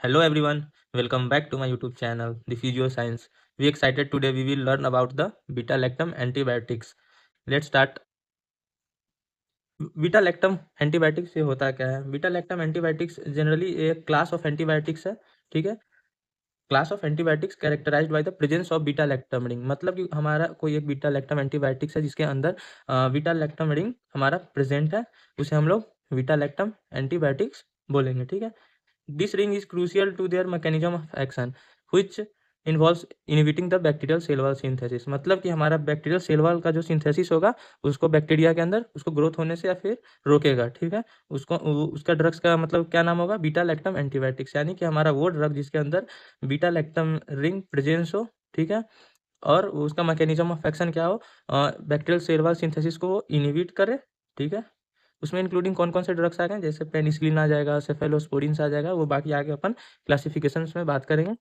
Hello everyone, welcome back to my YouTube channel, The Physio Science. We excited today we will learn about the beta-lactam antibiotics. Let's start. beta-lactam antibiotics ये होता क्या है? beta-lactam antibiotics generally एक class of antibiotics है, ठीक है। Class of antibiotics characterized by the presence of beta lactam ring, मतलब कि हमारा कोई एक बीटा लैक्टम एंटीबायोटिक्स है जिसके अंदर बीटा लैक्टम रिंग हमारा प्रेजेंट है, उसे हम लोग बीटा लैक्टम एंटीबायोटिक्स बोलेंगे, ठीक है। This ring is crucial to their mechanism of action, which involves inhibiting the bacterial cell wall synthesis। मतलब कि हमारा बैक्टीरियल सेल वॉल का जो सिंथेसिस होगा उसको बैक्टीरिया के अंदर उसको ग्रोथ होने से या फिर रोकेगा, ठीक है। उसका ड्रग्स का मतलब क्या नाम होगा? बीटा लैक्टम एंटीबायोटिक्स, यानी कि हमारा वो ड्रग जिसके अंदर बीटा लैक्टम रिंग प्रेजेंस हो, ठीक है, और उसका मैकेनिज्म ऑफ एक्शन क्या हो, बैक्टीरियल सेल वॉल सिंथेसिस को वो इनहिबिट करे, ठीक है। उसमें इंक्लूडिंग कौन-कौन से ड्रग्स आ गए हैं, जैसे पेनिसिलिन आ जाएगा, सेफेलोस्पोरिन्स आ जाएगा, वो बाकी आगे अपन क्लासिफिकेशंस में बात करेंगे।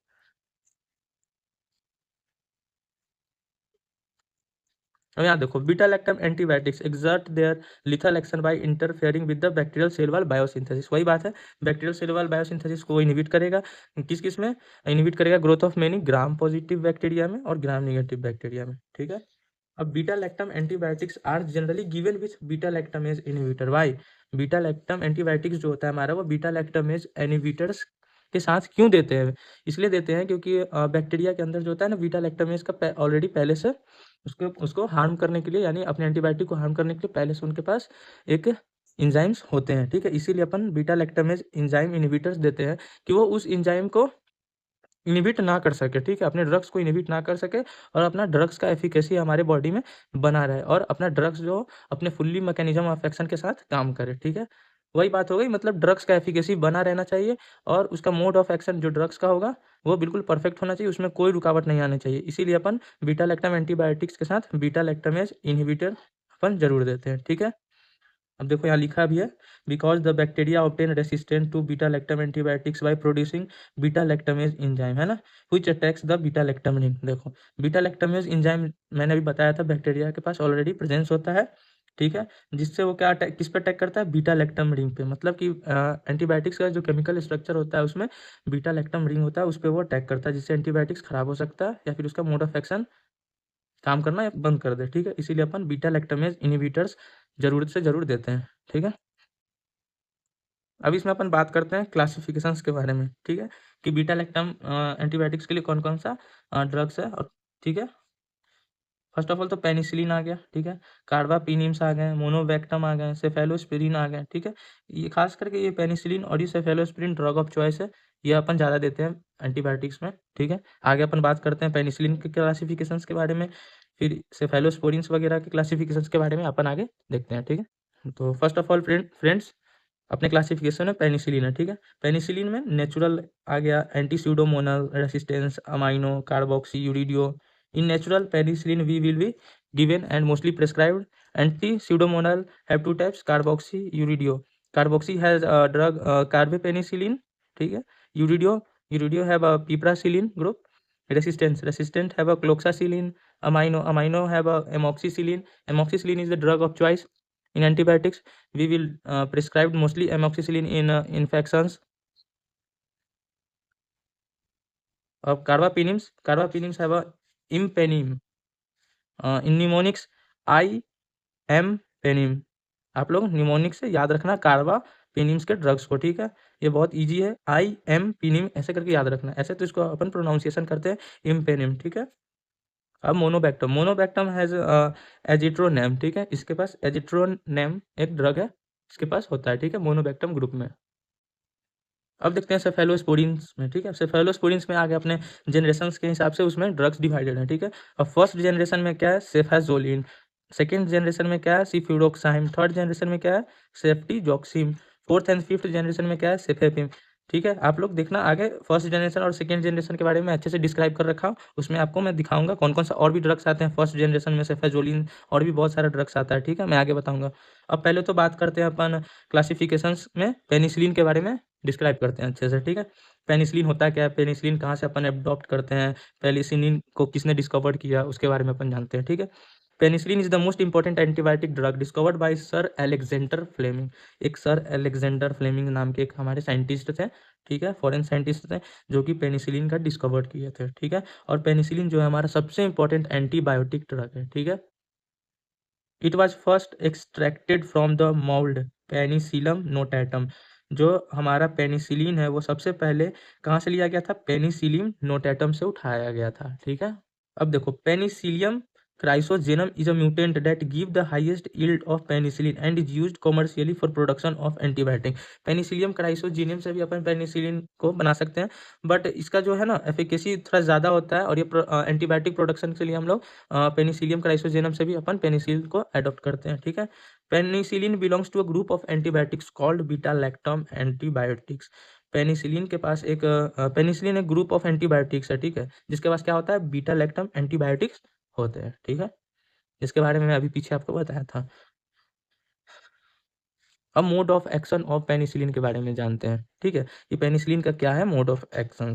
अब यहाँ देखो, beta lactam antibiotics exert their lethal action by interfering with the bacterial cell wall biosynthesis. वही बात है, बैक्टीरियल सेल वॉल बायोसिंथेसिस को इनहिबिट करेगा। किस-किस में इनहिबिट करेगा? Growth of many gram positive bacteria में और ग्राम नेगेटिव बैक्टीरिया में, ठीक है। अब beta lactam antibiotics are generally given with beta lactamase inhibitor. Why? Beta lactam antibiotics जो होता है हमारा, वो बीटा लैक्टमेज इनहिबिटर्स के साथ क्यों देते हैं? इसलिए देते हैं क्योंकि बैक्टीरिया के अंदर जो होता है ना, बीटा लैक्टमेज का ऑलरेडी पहले से उसको उसको हार्म करने के लिए, यानी अपने एंटीबायोटिक को हार्म करने के लिए पहले से उनके पास एक एंजाइम्स होते हैं, ठीक है। इसीलिए अपन बीटा लैक्टमेज एंजाइम इनहिबिटर्स देते हैं कि वो उस एंजाइम को इनहिबिट ना कर सके, ठीक है, अपने ड्रग्स को इनहिबिट ना कर सके और अपना ड्रग्स का एफिकेसी हमारे बॉडी में बना रहे और अपना ड्रग्स जो अपने फुल्ली मैकेनिज्म ऑफ एक्शन के साथ काम करे, ठीक है। वही बात हो गई, मतलब ड्रग्स का एफिकेसी बना रहना चाहिए और उसका मोड ऑफ एक्शन जो ड्रग्स का होगा वो बिल्कुल परफेक्ट होना चाहिए, उसमें कोई रुकावट नहीं आनी चाहिए। इसीलिए अपन बीटा लैक्टम एंटीबायोटिक्स के साथ बीटा लैक्टमेज इनहिबिटर अपन जरूर देते हैं, ठीक है। अब देखो यहाँ लिखा भी है, because the bacteria obtain resistant to beta lactam antibiotics by producing beta lactamase enzyme, है ना, which attacks the beta lactam ring. देखो, बीटा लैक्टमेज एंजाइम मैंने अभी बताया था बैक्टीरिया के पास ऑलरेडी प्रेजेंस होता है, ठीक है, जिससे वो क्या अटैक किस पे अटैक करता है? बीटा लैक्टम रिंग पे। मतलब कि एंटीबायोटिक्स का जो केमिकल स्ट्रक्चर होता है उसमें बीटा लैक्टम रिंग होता है, उस पर वो अटैक करता है, जिससे एंटीबायोटिक्स खराब हो सकता है या फिर उसका मोड ऑफ एक्शन काम करना या बंद कर दे, ठीक है। इसीलिए अपन बीटा लैक्टमेज इनहिबिटर्स जरूरत से जरूर देते हैं, ठीक है। अब इसमें अपन बात करते हैं क्लासिफिकेशंस के बारे में, ठीक है, कि बीटा लैक्टम एंटीबायोटिक्स के लिए कौन कौन सा ड्रग्स है, और ठीक है। फर्स्ट ऑफ ऑल तो पेनिसिलिन आ गया, ठीक है, कार्बापिनिम्स आ गए, मोनोवेक्टम आ गए, सेफेलोस्पिरिन आ गए, ठीक है। ये खास करके ये पेनिसिलिन और ये सेफेलोस्पिरिन ड्रग ऑफ चॉइस है, ये अपन ज़्यादा देते हैं एंटीबायोटिक्स में, ठीक है। आगे अपन बात करते हैं पेनिसिलिन के क्लासिफिकेशंस के बारे में, फिर सेफेलोस्पोरिन्स वगैरह के क्लासिफिकेशंस के बारे में अपन आगे देखते हैं, ठीक है। तो फर्स्ट ऑफ ऑल फ्रेंड्स, अपने क्लासिफिकेशन में पेनिसिलिन है, ठीक है। पेनिसिलिन में नेचुरल आ गया, anti pseudomonal resistance, amino, carboxy, ureido. इन natural penicillin we will be given and mostly prescribed. Anti-pseudomonal have two types, carboxy, uridio. Carboxy has a drug carbapenicillin, ठीक है। यूरिडियो have a piperacillin group. Resistant have a cloxacillin. Amino have a amoxicillin. Amoxicillin is the drug of choice in antibiotics. We will prescribe mostly amoxicillin in infections. Carbapenims have a impenim. In mnemonics, I am penim. आप लोग mnemonic से याद रखना कार्बा पेनिम्स के drugs को, ठीक है। ये बहुत इजी है, आई एम पिनिम ऐसे करके याद रखना, ऐसे तो इसको अपन प्रोनाउंसिएशन करते हैं इम्पेनिम, ठीक है। अब मोनोबैक्टम हैज एजिट्रोनेम, ठीक है, इसके पास एजिट्रोनेम एक ड्रग है, इसके पास होता है, ठीक है, मोनोबैक्टम ग्रुप में। अब देखते हैं सेफेलोस्पोरिन्स में, ठीक है। सेफेलोस्पोरिन्स में आगे अपने जनरेशन के हिसाब से उसमें ड्रग्स डिवाइडेड है, ठीक है। अब फर्स्ट जनरेशन में क्या है? सेफाजोलिन। सेकेंड जनरेशन में क्या है? सिफ्यूरोक्साइम। थर्ड जनरेशन में क्या है? सेफ्टिजॉक्सिम। फोर्थ एंड फिफ्थ जनरेशन में क्या है? सेफेपिम, ठीक है। आप लोग देखना आगे फर्स्ट जनरेशन और सेकेंड जनरेशन के बारे में अच्छे से डिस्क्राइब कर रखा हूँ, उसमें आपको मैं दिखाऊंगा कौन कौन सा और भी ड्रग्स आते हैं फर्स्ट जनरेशन में, सेफेजोलिन और भी बहुत सारा ड्रग्स आता है, ठीक है, मैं आगे बताऊंगा। अब पहले तो बात करते हैं अपन क्लासिफिकेशंस में पेनिसिलिन के बारे में डिस्क्राइब करते हैं अच्छे से, ठीक है। पेनिसिलिन होता है क्या है, पेनिसिलिन कहाँ से अपन एडॉप्ट करते हैं, पेनिसिलिन को किसने डिस्कवर्ड किया, उसके बारे में अपन जानते हैं, ठीक है। Penicillin is the most important antibiotic drug discovered by sir Alexander Fleming. एक सर अलेक्जेंडर फ्लेमिंग नाम के एक हमारे साइंटिस्ट थे, ठीक है, फॉरेन साइंटिस्ट थे, जो कि पेनिसिलिन का डिस्कवर किए थे, ठीक है। और पेनिसिलिन जो है हमारा सबसे इंपॉर्टेंट एंटीबायोटिक ड्रग है, ठीक है। It was first extracted from the mould Penicillium notatum. जो हमारा पेनिसिलिन है वो सबसे पहले कहाँ से लिया गया था? पेनिसिलियम नोटैटम से उठाया गया था, ठीक है। अब देखो, Penicillium chrysogenum is a mutant that give the highest yield of penicillin and is used commercially for production of antibiotic. Penicillium chrysogenum से भी अपन पेनिसिलिन को बना सकते हैं, बट इसका जो है ना एफिकेसी थोड़ा ज़्यादा होता है, और ये एंटीबायोटिक प्रोडक्शन के लिए हम लोग पेनिसिलियम क्राइसोजेनम से भी अपन पेनिसिलिन को अडॉप्ट करते हैं, ठीक है। Penicillin belongs to a group of antibiotics called beta lactam antibiotics. Penicillin के पास एक पेनिसिलिन एक ग्रुप ऑफ एंटीबायोटिक्स है, ठीक है, जिसके पास क्या होता है? बीटा लैक्टम एंटीबायोटिक्स होते हैं, ठीक है। इसके बारे में मैं अभी पीछे आपको बताया था। अब mode of action of penicillin के बारे में जानते हैं, ठीक है। ये पेनिसिलिन का क्या है मोड ऑफ एक्शन?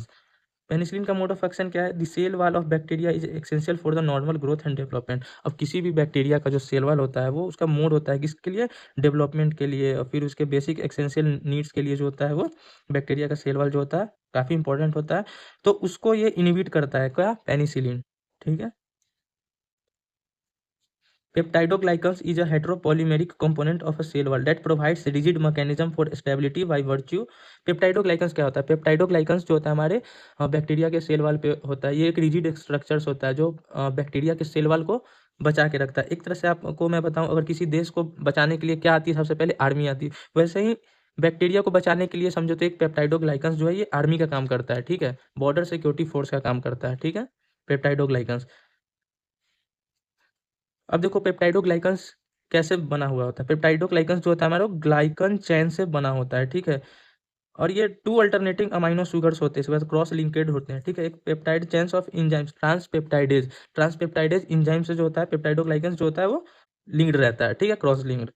पेनिसिलिन का मोड ऑफ एक्शन क्या है? The cell wall of bacteria is essential for the normal growth and development. अब किसी भी बैक्टीरिया का जो सेल वॉल होता है वो उसका मोड होता है किसके लिए? डेवलपमेंट के लिए, और फिर उसके बेसिक एसेंशियल नीड्स के लिए जो होता है वो बैक्टीरिया का सेल वॉल जो होता है काफ़ी इंपॉर्टेंट होता है। तो उसको ये इनिबिट करता है, क्या? पेनिसिलिन, ठीक है। Peptidoglycans is a heteropolymeric component of a cell wall that provides rigid mechanism for stability by virtue। पेप्टाइडोग्लाइकन्स क्या होता है? पेप्टाइडोग्लाइकन्स जो होता है हमारे बैक्टीरिया के सेल वॉल पे होता है। ये एक रिजिड स्ट्रक्चर्स होता है जो बैक्टीरिया के सेल वॉल को बचा के रखता है। एक तरह से आपको मैं बताऊं, अगर किसी देश को बचाने के लिए क्या आती है? सबसे पहले आर्मी आती है। वैसे ही बैक्टीरिया को बचाने के लिए समझो तो एक पेप्टाइडोग्लाइकन्स जो है ये आर्मी का काम करता है, ठीक है, बॉर्डर सिक्योरिटी फोर्स का काम करता है, ठीक है, पेप्टाइडोग्लाइकन्स। अब देखो पेप्टाइडोग्लाइकन्स कैसे बना हुआ होता है? पेप्टाइडोग्लाइकन्स जो होता है हमारा ग्लाइकन चैन से बना होता है, ठीक है। और ये टू अल्टरनेटिंग अमाइनो शुगर्स होते हैं, इसके बाद क्रॉस लिंकेड होते हैं, ठीक है। एक peptide chains of enzymes ट्रांसपेप्टाइडेज enzyme से जो होता है पेप्टाइडोग्लाइकन्स जो होता है वो लिंक्ड रहता है, ठीक है, क्रॉस लिंक्ड।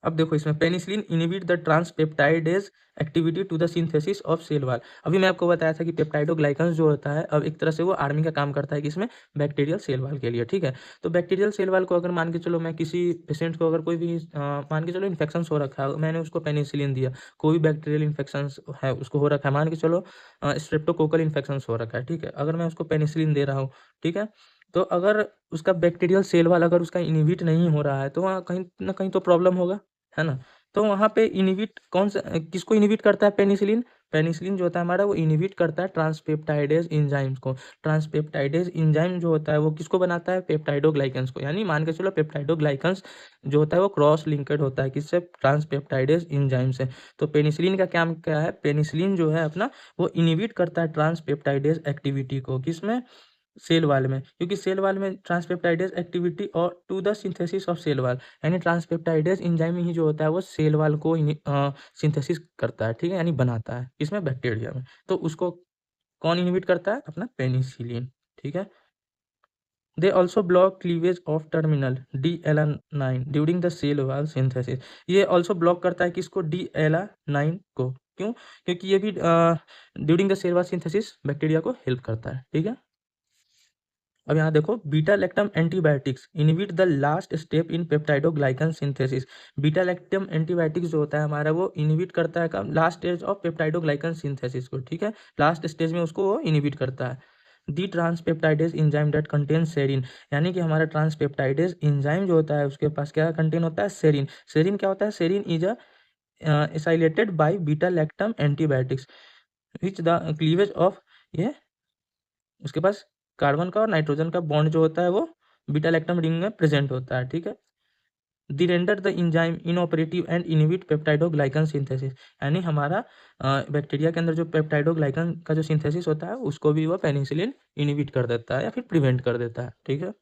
अब देखो इसमें penicillin inhibit the transpeptidase activity to the synthesis of cell wall. अभी मैं आपको बताया था कि पेप्टाइडोग्लाइकन्स जो होता है अब एक तरह से वो आर्मी का काम करता है किसमें? बैक्टीरियल सेल वॉल के लिए, ठीक है। तो बैक्टीरियल सेल वॉल को अगर मान के चलो मैं किसी पेशेंट को अगर कोई भी मान के चलो इन्फेक्शन हो रखा है, मैंने उसको पेनिसिलिन दिया, कोई भी बैक्टीरियल इन्फेक्शन है उसको हो रखा है, मान के चलो स्ट्रेप्टोकोकल इन्फेक्शन हो रखा है, ठीक है, अगर मैं उसको पेनिसिलिन दे रहा हूँ, ठीक है, तो अगर उसका बैक्टीरियल सेल वॉल अगर उसका इनहिबिट नहीं हो रहा है तो वहाँ कहीं ना कहीं तो प्रॉब्लम होगा, है ना। तो वहाँ पे इनहिबिट कौन सा किसको इनहिबिट करता है? पेनिसिलिन। पेनिसिलिन जो होता है हमारा वो इनहिबिट करता है ट्रांसपेप्टाइडेज इंजाइम्स को। ट्रांसपेप्टाइडेज इंजाइम जो होता है वो किसको बनाता है? पेप्टाइडोग्लाइकन्स को। यानी मान के चलो पेप्टाइडोग्लाइकन्स जो होता है वो क्रॉस लिंकेड होता है किससे? ट्रांसपेप्टाइडेज इंजाइम से। तो पेनिसिलिन का काम क्या है? पेनिसिलिन जो है अपना वो इनहिबिट करता है ट्रांसपेप्टाइडेज एक्टिविटी को, किसमें? सेल वाल में, क्योंकि सेल वाल में ट्रांसपेप्टाइडेज एक्टिविटी और to the synthesis of cell wall, यानी ट्रांसपेप्टाइडेज एंजाइम ही जो होता है वो सेल वाल को सिंथेसिस करता है, ठीक है, यानी बनाता है, इसमें बैक्टीरिया में। तो उसको कौन इनहिबिट करता है? अपना पेनिसिलिन, ठीक है। They also block cleavage of terminal DLR9 during the cell wall synthesis. ये ऑल्सो ब्लॉक करता है किसको? DLR9 को। क्यों? क्योंकि ये भी during the cell wall synthesis bacteria को हेल्प करता है, ठीक है। अब यहाँ देखो, beta lactam antibiotics inhibit the last step in peptidoglycan synthesis. Beta lactam antibiotics जो होता है हमारा वो इनहिबिट करता है कब? Last stage of peptidoglycan synthesis को, ठीक है, लास्ट स्टेज में उसको वो इनहिबिट करता है। The transpeptidase enzyme that contain serine, यानी कि हमारा ट्रांसपेप्टाइडेज इंजाइम जो होता है उसके पास क्या कंटेन होता है? सेरिन। सेरिन क्या होता है? Serine is a acylated by beta lactam antibiotics which the cleavage of, ये उसके पास कार्बन का और नाइट्रोजन का बॉन्ड जो होता है वो बीटा लैक्टम रिंग में प्रेजेंट होता है, ठीक है। They render the enzyme inoperative and inhibit peptidoglycan synthesis, यानी हमारा बैक्टीरिया के अंदर जो पेप्टाइडोग्लाइकन का जो सिंथेसिस होता है उसको भी वो पेनिसिलिन इनहिबिट कर देता है या फिर प्रिवेंट कर देता है, ठीक है।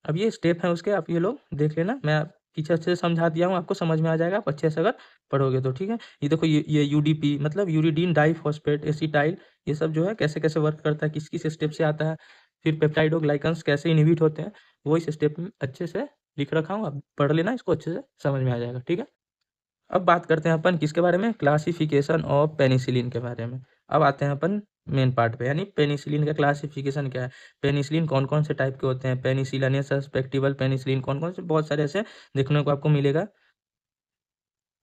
अब ये स्टेप है उसके, आप ये लोग देख लेना, मैं पीछे अच्छे से समझा दिया हूँ, आपको समझ में आ जाएगा आप अच्छे से अगर पढ़ोगे तो, ठीक है। ये देखो ये यूडीपी मतलब यूरिडीन डाइफॉस्फेट एसिटाइल, ये सब जो है कैसे कैसे वर्क करता है, किस किस स्टेप से आता है, फिर पेप्टाइडोग्लाइकन्स कैसे इनहिबिट होते हैं, वो इस स्टेप में अच्छे से लिख रखा हूँ, आप पढ़ लेना, इसको अच्छे से समझ में आ जाएगा, ठीक है। अब बात करते हैं अपन किसके बारे में? क्लासिफिकेशन ऑफ पेनिसिलिन के बारे में। अब आते हैं अपन मेन पार्ट पे, यानी पेनिसिलिन का क्लासिफिकेशन क्या है, पेनिसिलिन कौन कौन से टाइप के होते हैं, पेनिसिलिन सस्पेक्टिबल पेनिसिलिन कौन कौन से, बहुत सारे ऐसे देखने को आपको मिलेगा।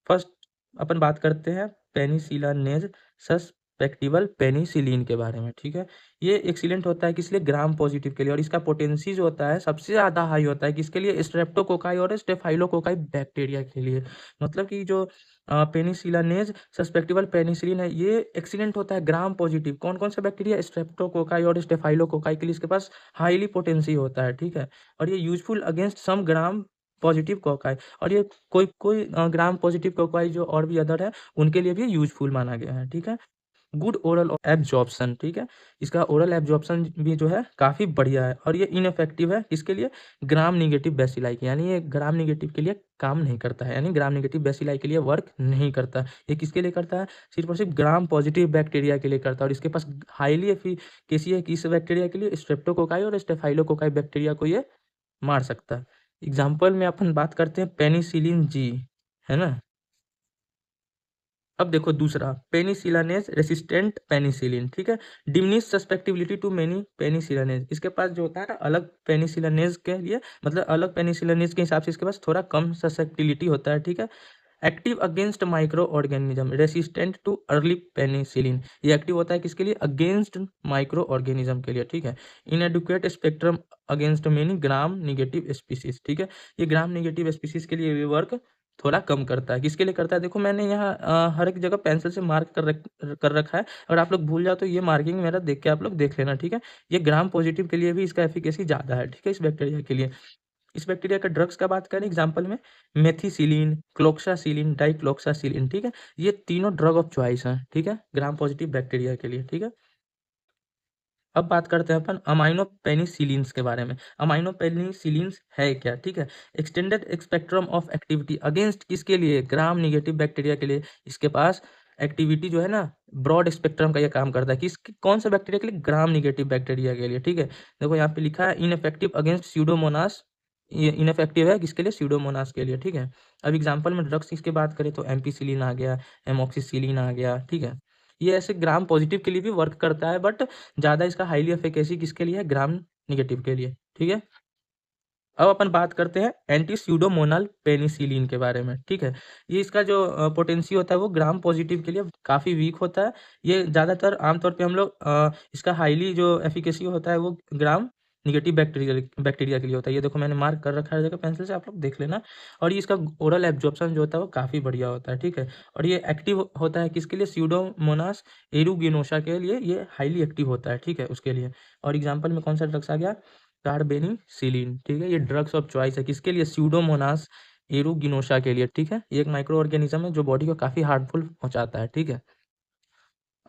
फर्स्ट अपन बात करते हैं पेनिसिलिनेज सस्पेक्टिबल पेनिसिलिन के बारे में, ठीक है। ये एक्सीलेंट होता है किस लिए, ग्राम पॉजिटिव के लिए, और इसका पोटेंसी जो होता है सबसे ज़्यादा हाई होता है किसके लिए, स्ट्रेप्टोकोकाई और स्टेफाइलोकोकाई बैक्टीरिया के लिए। मतलब कि जो पेनिसिलिनेज सस्पेक्टिबल पेनिसिलिन है ये एक्सीलेंट होता है ग्राम पॉजिटिव, कौन कौन से बैक्टीरिया, स्ट्रेप्टोकोकाई और स्टेफाइलोकोकाई के लिए इसके पास हाईली पोटेंसी होता है, ठीक है। और ये useful against some gram positive cocci, और ये कोई कोई ग्राम पॉजिटिव कोकाई जो और भी अदर है उनके लिए भी यूजफुल माना गया है, ठीक है। गुड ओरल एब्जॉर्प्शन, ठीक है, इसका ओरल एब्जॉर्प्शन भी जो है काफ़ी बढ़िया है। और ये इनफेक्टिव है किसके लिए, ग्राम निगेटिव बैसिलाई के, यानी ये ग्राम निगेटिव के लिए काम नहीं करता है, यानी ग्राम निगेटिव बैसिलाई के लिए वर्क नहीं करता। ये किसके लिए करता है, सिर्फ और सिर्फ ग्राम पॉजिटिव बैक्टीरिया के लिए करता है, और इसके पास हाईली एफिकेसी है किस बैक्टीरिया के लिए, स्ट्रेप्टोकोकाई और स्टेफाइलोकोकाई बैक्टीरिया को ये मार सकता है। एग्जाम्पल में अपन बात करते हैं पेनिसिलिन जी, है ना। अब देखो दूसरा पेनिसिलिनेज रेसिस्टेंट पेनिसिलिन, ठीक है, diminish susceptibility to many penicillinase, इसके पास जो होता है ना अलग पेनिसिलिनेज के लिए, मतलब अलग पेनिसिलिनेज के हिसाब से इसके पास थोड़ा कम सस्पेक्टिबिलिटी होता है, ठीक है। Active against micro organism, resistant too early penicillin, ये एक्टिव होता है किसके लिए, अगेंस्ट माइक्रो ऑर्गेनिज्म के लिए, ठीक है। Inadequate spectrum against many gram negative species, ठीक है, ये ग्राम निगेटिव स्पीसीज के लिए वर्क थोड़ा कम करता है, किसके लिए करता है, देखो मैंने यहाँ हर एक जगह पेंसिल से मार्क कर रखा है, अगर आप लोग भूल जाओ तो ये मार्किंग मेरा देख के आप लोग देख लेना, ठीक है। ये ग्राम पॉजिटिव के लिए भी इसका एफिकेसी ज़्यादा है, ठीक है, इस बैक्टीरिया के लिए। इस बैक्टीरिया का ड्रग्स का बात करें एग्जांपल में, मेथिसिलिन, क्लोक्सासिलिन, डाइक्लोक्सासिलिन, ठीक है, ये तीनों ड्रग ऑफ चॉइस हैं, ठीक है, ग्राम पॉजिटिव बैक्टीरिया के लिए, ठीक है। अब बात करते हैं अपन अमाइनो पेनिसिलिन्स के बारे में। अमाइनो पेनिसिलिन्स है क्या, ठीक है, extended spectrum of activity against किसके लिए, ग्राम निगेटिव बैक्टीरिया के लिए। इसके पास एक्टिविटी जो है ना ब्रॉड स्पेक्ट्रम का ये काम करता है, किस कौन सा बैक्टीरिया के लिए, ग्राम निगेटिव बैक्टीरिया के लिए, ठीक है। देखो यहाँ पे लिखा है इनइफेक्टिव अगेंस्ट स्यूडोमोनास, ये इनइफेक्टिव है किसके लिए, स्यूडोमोनास के लिए, ठीक है। अब एग्जाम्पल में ड्रग्स की बात करें तो एम्पीसिलिन आ गया, एमोक्सिसिलिन आ गया, ठीक है। ये ऐसे ग्राम पॉजिटिव के लिए भी वर्क करता है, बट ज़्यादा इसका हाईली एफिकेसी किसके लिए है, ग्राम निगेटिव के लिए, ठीक है। अब अपन बात करते हैं एंटी स्यूडोमोनल पेनिसिलिन के बारे में, ठीक है। ये इसका जो पोटेंसी होता है वो ग्राम पॉजिटिव के लिए काफ़ी वीक होता है। ये ज़्यादातर आमतौर पे हम लोग इसका हाईली जो एफिकेसी होता है वो ग्राम निगेटिव बैक्टीरिया बैक्टीरिया के लिए होता है। ये देखो मैंने मार्क कर रखा है जगह पेंसिल से, आप लोग देख लेना। और ये इसका ओरल एब्जॉर्प्शन जो होता है वो काफ़ी बढ़िया होता है, ठीक है। और ये एक्टिव होता है किसके लिए, स्यूडोमोनास एरुगिनोसा के लिए ये हाईली एक्टिव होता है, ठीक है, उसके लिए। और एग्जाम्पल में कौन सा ड्रग्स आ गया, कार्बेनिसिलिन, ठीक है, ये ड्रग्स ऑफ चॉइस है किसके लिए, स्यूडोमोनास एरुगिनोसा के लिए, ठीक है। ये एक माइक्रो ऑर्गेनिज्म है जो बॉडी को काफ़ी हार्मफुल पहुंचाता है, ठीक है।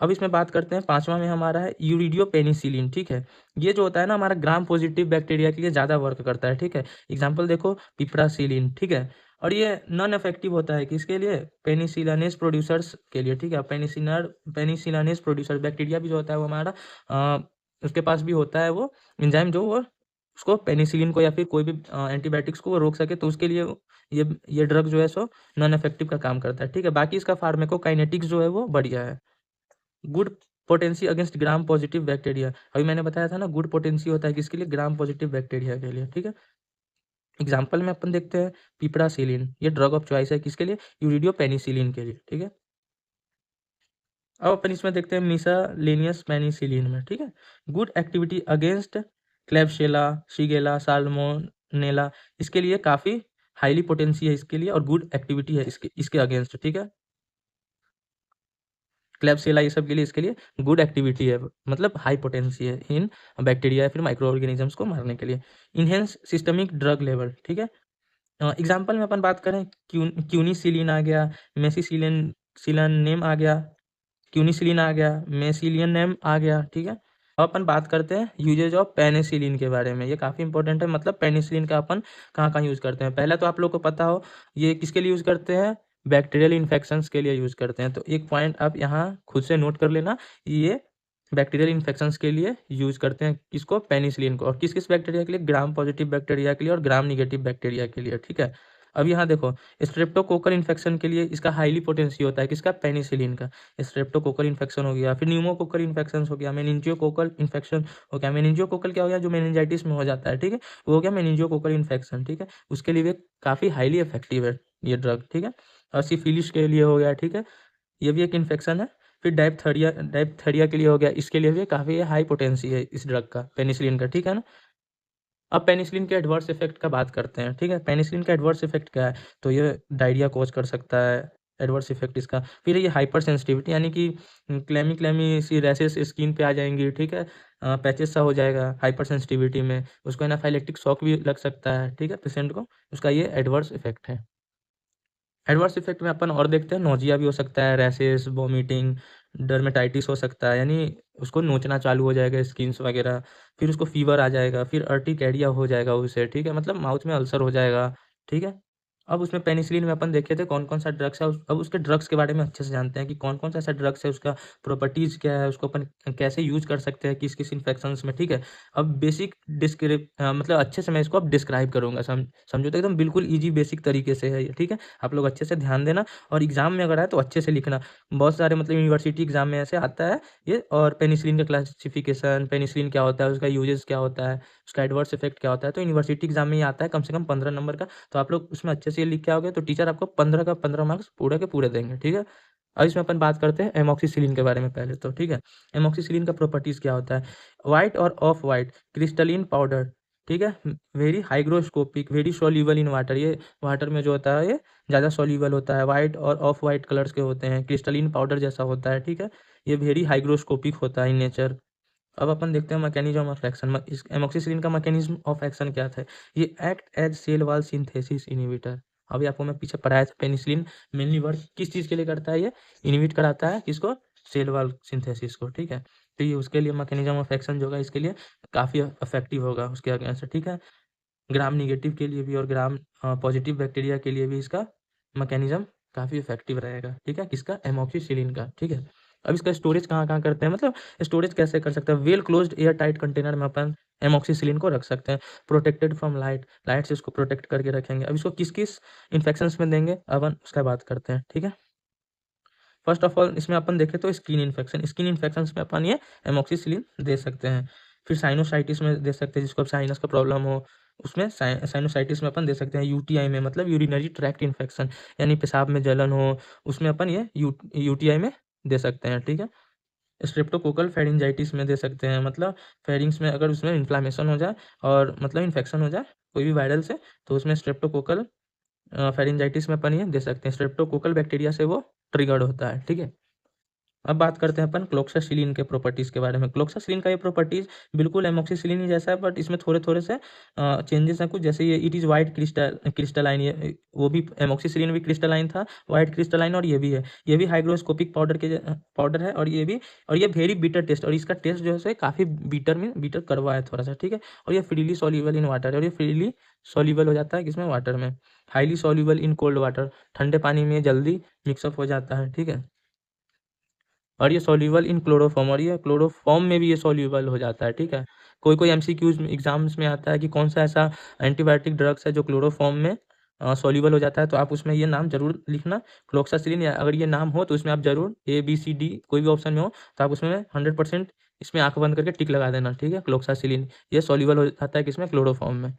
अब इसमें बात करते हैं पांचवा में हमारा है यूरिडियो पेनिसिलिन, ठीक है। ये जो होता है ना हमारा ग्राम पॉजिटिव बैक्टीरिया के लिए ज़्यादा वर्क करता है, ठीक है। एग्जाम्पल देखो पिप्रासिलिन, ठीक है। और ये नॉन इफेक्टिव होता है किसके लिए, पेनिसिलिनेस प्रोड्यूसर्स के लिए, ठीक है। पेनिसिलिनेस प्रोड्यूसर बैक्टीरिया भी जो होता है वो हमारा उसके पास भी होता है वो एंजाइम जो वो उसको पेनिसिलिन को या फिर कोई भी एंटीबायोटिक्स को वो रोक सके, तो उसके लिए ये ड्रग जो है सो नॉन इफेक्टिव का काम करता है, ठीक है। बाकी इसका फार्मेकोकाइनेटिक्स जो है वो बढ़िया है। गुड पोटेंसी अगेंस्ट ग्राम पॉजिटिव बैक्टीरिया, अभी मैंने बताया था ना गुड पोटेंसी होता है किसके लिए, ग्राम पॉजिटिव बैक्टीरिया के लिए, ठीक है। एग्जाम्पल में अपन देखते हैं पिपरासिलिन, ये ड्रग ऑफ चॉइस है किसके लिए, यूरिडियो पेनिसिलिन के लिए, ठीक है। अब अपन इसमें देखते हैं मिसालेनियस पेनिसिलिन में, ठीक है। Good activity against Klebsiella, Shigella, Salmonella, इसके लिए काफ़ी हाईली पोटेंसी है इसके लिए, और गुड एक्टिविटी है इसके इसके अगेंस्ट, ठीक है। क्लेब्सिला ये सब के लिए इसके लिए गुड एक्टिविटी है, मतलब हाई पोटेंसी है इन बैक्टीरिया या फिर माइक्रो ऑर्गेनिजम्स को मारने के लिए। इनहेंस सिस्टमिक ड्रग लेवल, ठीक है। एग्जाम्पल में अपन बात करें क्यूनिसिलिन आ गया, मेसिसिलिन सिलानेम आ गया, क्यूनिसिलिन आ गया, मेसिलियनेम आ गया, ठीक है। अब अपन बात करते हैं यूजेज ऑफ पेनिसिलिन के बारे में, ये काफ़ी इंपॉर्टेंट है, मतलब पेनिसिलिन का अपन कहाँ कहाँ यूज़ करते हैं। पहले तो आप लोग को पता हो ये किसके लिए यूज़ करते हैं, बैक्टीरियल इन्फेक्शंस के लिए यूज़ करते हैं। तो एक पॉइंट आप यहाँ खुद से नोट कर लेना, ये बैक्टीरियल इन्फेक्शंस के लिए यूज़ करते हैं किसको, पेनिसिलिन को। और किस किस बैक्टीरिया के लिए, ग्राम पॉजिटिव बैक्टीरिया के लिए और ग्राम निगेटिव बैक्टीरिया के लिए, ठीक है। अब यहाँ देखो, स्ट्रेप्टोकोकल इन्फेक्शन के लिए इसका हाईली पोटेंसी होता है, किसका, पेनिसिलिन का। स्ट्रेप्टोकोकल इन्फेक्शन हो गया, फिर न्यूमोकोकल इन्फेक्शन हो गया, मेनिंजियोकोकल इन्फेक्शन हो गया। मेनिंजियोकोकल क्या हो गया, जो मेनिंजाइटिस में हो जाता है, ठीक है, वो हो गया मेनिंजियोकोकल इन्फेक्शन, ठीक है। उसके लिए भी काफ़ी हाईली इफेक्टिव है ये ड्रग, ठीक है। और सिफिलिस के लिए हो गया, ठीक है, ये भी एक इन्फेक्शन है। फिर डायप्थेरिया के लिए हो गया, इसके लिए भी काफ़ी हाई पोटेंसी है इस ड्रग का, पेनिसिलिन का, ठीक है ना। अब पेनिसिलिन के एडवर्स इफेक्ट का बात करते हैं, ठीक है। पेनिसिलिन का एडवर्स इफेक्ट क्या है, तो ये डायरिया कॉज कर सकता है, एडवर्स इफेक्ट इसका। फिर ये हाइपर सेंसिटिविटी, यानी कि क्लैमी क्लैमी सी रैसेस स्किन पे आ जाएंगी, ठीक है, पैचेस सा हो जाएगा हाइपर सेंसिटिविटी में, उसको एनाफाइलेक्टिक शॉक भी लग सकता है, ठीक है, पेशेंट को। उसका ये एडवर्स इफेक्ट है। एडवर्स इफेक्ट में अपन और देखते हैं, नोजिया भी हो सकता है, रैशेस, वोमिटिंग, डर्मेटाइटिस हो सकता है, यानी उसको नोचना चालू हो जाएगा स्किन्स वगैरह। फिर उसको फीवर आ जाएगा, फिर अर्टिकेरिया हो जाएगा उसे, ठीक है, मतलब माउथ में अल्सर हो जाएगा, ठीक है। अब उसमें पेनिसिलिन में अपन देखे थे कौन कौन सा ड्रग्स है, अब उसके ड्रग्स के बारे में अच्छे से जानते हैं कि कौन कौन सा ऐसा ड्रग्स है, उसका प्रॉपर्टीज क्या है, उसको अपन कैसे यूज कर सकते हैं किस किस इन्फेक्शंस में, ठीक है। अब बेसिक मतलब अच्छे से मैं इसको अब डिस्क्राइब करूंगा, समझो तो एकदम बिल्कुल ईजी बेसिक तरीके से है ये, ठीक है। आप लोग अच्छे से ध्यान देना, और एग्जाम में अगर आए तो अच्छे से लिखना। बहुत सारे मतलब यूनिवर्सिटी एग्जाम में ऐसे आता है ये। और पेनिसिलिन का क्लासिफिकेशन, पेनिसिलिन क्या होता है, उसका यूजेस क्या होता है, उसका एडवर्स इफेक्ट क्या होता है, तो यूनिवर्सिटी एग्जाम में ये आता है कम से कम 15 नंबर का। तो आप लोग उसमें अच्छे से ये लिख के आओगे तो टीचर आपको 15 का 15 मार्क्स पूरे के पूरे देंगे, ठीक है। अब इसमें अपन बात करते हैं एमोक्सिसिलिन के बारे में पहले तो, ठीक है। एमोक्सिसिलिन का प्रॉपर्टीज क्या होता है, व्हाइट और ऑफ व्हाइट क्रिस्टलिन पाउडर, ठीक है, very hygroscopic, very soluble in water, ये वाटर में जो होता है ये ज़्यादा सॉल्युबल होता है, वाइट और ऑफ वाइट कलर्स के होते हैं, क्रिस्टलिन पाउडर जैसा होता है, ठीक है। ये वेरी हाइग्रोस्कोपिक होता है इन नेचर। अब अपन देखते हैं मैकेनिज्म ऑफ एक्शन, इस एमोक्सिसिलिन का मैकेनिज्म ऑफ एक्शन क्या था, ये act as cell wall synthesis inhibitor. अभी आपको मैं पीछे पढ़ाया था, पेनिसिलिन मेनली वर्क किस चीज़ के लिए करता है, ये इनहिबिट कराता है किसको, सेल वॉल सिंथेसिस को, ठीक है। तो ये उसके लिए मैकेनिज्म ऑफ एक्शन जो होगा इसके लिए काफ़ी इफेक्टिव होगा उसके अगेंस्ट, ठीक है। ग्राम निगेटिव के लिए भी और ग्राम पॉजिटिव बैक्टीरिया के लिए भी इसका मैकेनिज्म काफ़ी इफेक्टिव रहेगा, ठीक है, किसका, एमोक्सिसिलिन का, ठीक है। अब इसका स्टोरेज कहाँ कहाँ करते हैं, मतलब स्टोरेज कैसे कर सकते हैं, well closed air tight container में अपन एमोक्सिसिलिन को रख सकते हैं। प्रोटेक्टेड फ्रॉम लाइट, लाइट से इसको प्रोटेक्ट करके रखेंगे। अब इसको किस किस इन्फेक्शंस में देंगे अपन उसका बात करते हैं, ठीक है। फर्स्ट ऑफ ऑल इसमें अपन देखें तो स्किन इन्फेक्शन, स्किन इन्फेक्शन में अपन ये एमोक्सिसिलिन दे सकते हैं। फिर साइनोसाइटिस में दे सकते हैं, जिसको साइनस का प्रॉब्लम हो उसमें साइनोसाइटिस में अपन दे सकते हैं। यूटीआई में मतलब यूरिनरी ट्रैक्ट इन्फेक्शन, यानी पेशाब में जलन हो, उसमें अपन ये यूटीआई में दे सकते हैं, ठीक है। स्ट्रेप्टोकोकल फेरिंजाइटिस में दे सकते हैं, मतलब फेरिंग्स में अगर उसमें इन्फ्लामेशन हो जाए और मतलब इन्फेक्शन हो जाए कोई भी वायरल से, तो उसमें स्ट्रेप्टोकोकल फेरिंजाइटिस में अपन ये दे सकते हैं। स्ट्रेप्टोकोकल बैक्टीरिया से वो ट्रिगर्ड होता है, ठीक है। अब बात करते हैं अपन क्लोक्सासिलिन के प्रॉपर्टीज़ के बारे में। क्लोक्सासिलिन का ये प्रॉपर्टीज़ बिल्कुल एमोक्सिसिलिन ही जैसा है, बट इसमें थोड़े-थोड़े से चेंजेस हैं कुछ, जैसे ये इट इज़ व्हाइट क्रिस्टलाइन, ये वो भी एमोक्सिसिलिन भी क्रिस्टलाइन था, व्हाइट क्रिस्टलाइन, और ये भी है। ये भी हाइग्रोस्कोपिक पाउडर है, और ये भी, और ये वेरी बिटर टेस्ट, और इसका टेस्ट जो है काफ़ी बिटर कड़वा है थोड़ा-सा, ठीक है। और ये फ्रीली सॉल्युबल इन वाटर है, और ये फ्रीली सॉल्युबल हो जाता है किसमें, वाटर में। Highly soluble in cold water, ठंडे पानी में जल्दी मिक्सअप हो जाता है, ठीक है। और ये सॉल्युबल इन क्लोरोफॉर्म, और ये क्लोरोफॉर्म में भी ये सॉल्युबल हो जाता है, ठीक है। कोई कोई एमसीक्यूज एग्जाम्स में आता है कि कौन सा ऐसा एंटीबायोटिक ड्रग्स है जो क्लोरोफॉर्म में सॉल्युबल हो जाता है, तो आप उसमें ये नाम जरूर लिखना, क्लोक्सासिलिन। या अगर ये नाम हो तो उसमें आप जरूर ABCD कोई भी ऑप्शन में हो तो आप उसमें 100% इसमें आंख बंद करके टिक लगा देना, ठीक है। क्लोक्सासिलिन ये सॉल्युबल हो जाता है किसमें, क्लोरोफॉर्म में।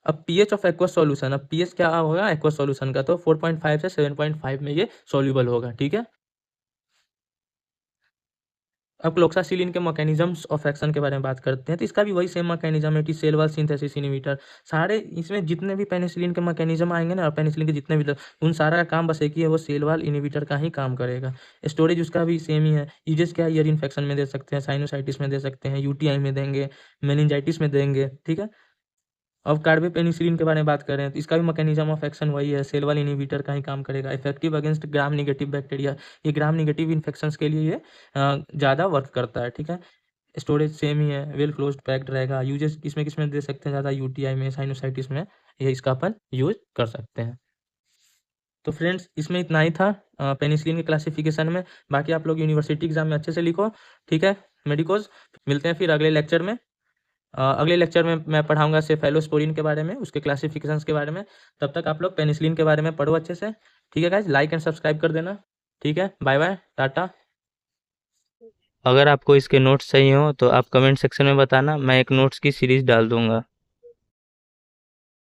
अब पीएच ऑफ एक्वस सॉल्यूशन, अब पीएच क्या होगा एक्वस सॉल्यूशन का, तो 4.5 से 7.5 में ये सॉल्युबल होगा, ठीक है। अब क्लोक्सासिलिन के मैकेनिज्म्स ऑफ एक्शन के बारे में बात करते हैं, तो इसका भी वही सेम मैकेनिज्म है, सेल वॉल सिंथेसिस इनहिबिटर। सारे इसमें जितने भी पेनिसिलिन के मैकेनिज्म आएंगे ना, और पेनिसिलिन के जितने भी उन सारा का काम बस एक ही है, वो सेल वॉल इनहिबिटर का ही काम करेगा। स्टोरेज उसका भी सेम ही है। यूजेस क्या है, ईयर इन्फेक्शन में दे सकते हैं, साइनोसाइटिस में दे सकते हैं, यूटीआई में देंगे, मेनिंजाइटिस में देंगे, ठीक है। अब कार्बेपेनिसिलिन के बारे में बात करें तो इसका भी मैकेनिज्म ऑफ एक्शन वही है, सेल वॉल इनहिबिटर का ही काम करेगा, इफेक्टिव अगेंस्ट ग्राम निगेटिव बैक्टीरिया। ये ग्राम निगेटिव इन्फेक्शंस के लिए ये ज़्यादा वर्क करता है, ठीक है। स्टोरेज सेम ही है, वेल क्लोज्ड पैक्ड रहेगा। यूजेस किसमें किसमें दे सकते हैं ज़्यादा, यूटीआई में, साइनोसाइटिस में, ये इसका अपन यूज कर सकते हैं। तो फ्रेंड्स इसमें इतना ही था पेनिसिलिन के क्लासिफिकेशन में। बाकी आप लोग यूनिवर्सिटी एग्जाम में अच्छे से लिखो, ठीक है मेडिकोज। मिलते हैं फिर अगले लेक्चर में। अगले लेक्चर में मैं पढ़ाऊंगा सेफेलोस्पोरिन के बारे में, उसके क्लासिफिकेशंस के बारे में। तब तक आप लोग पेनिसिलिन के बारे में पढ़ो अच्छे से। ठीक है गाइज, लाइक एंड सब्सक्राइब कर देना। ठीक है, बाय बाय, टाटा। अगर आपको इसके नोट्स चाहिए हो तो आप कमेंट सेक्शन में बताना, मैं एक नोट्स की सीरीज डाल दूंगा।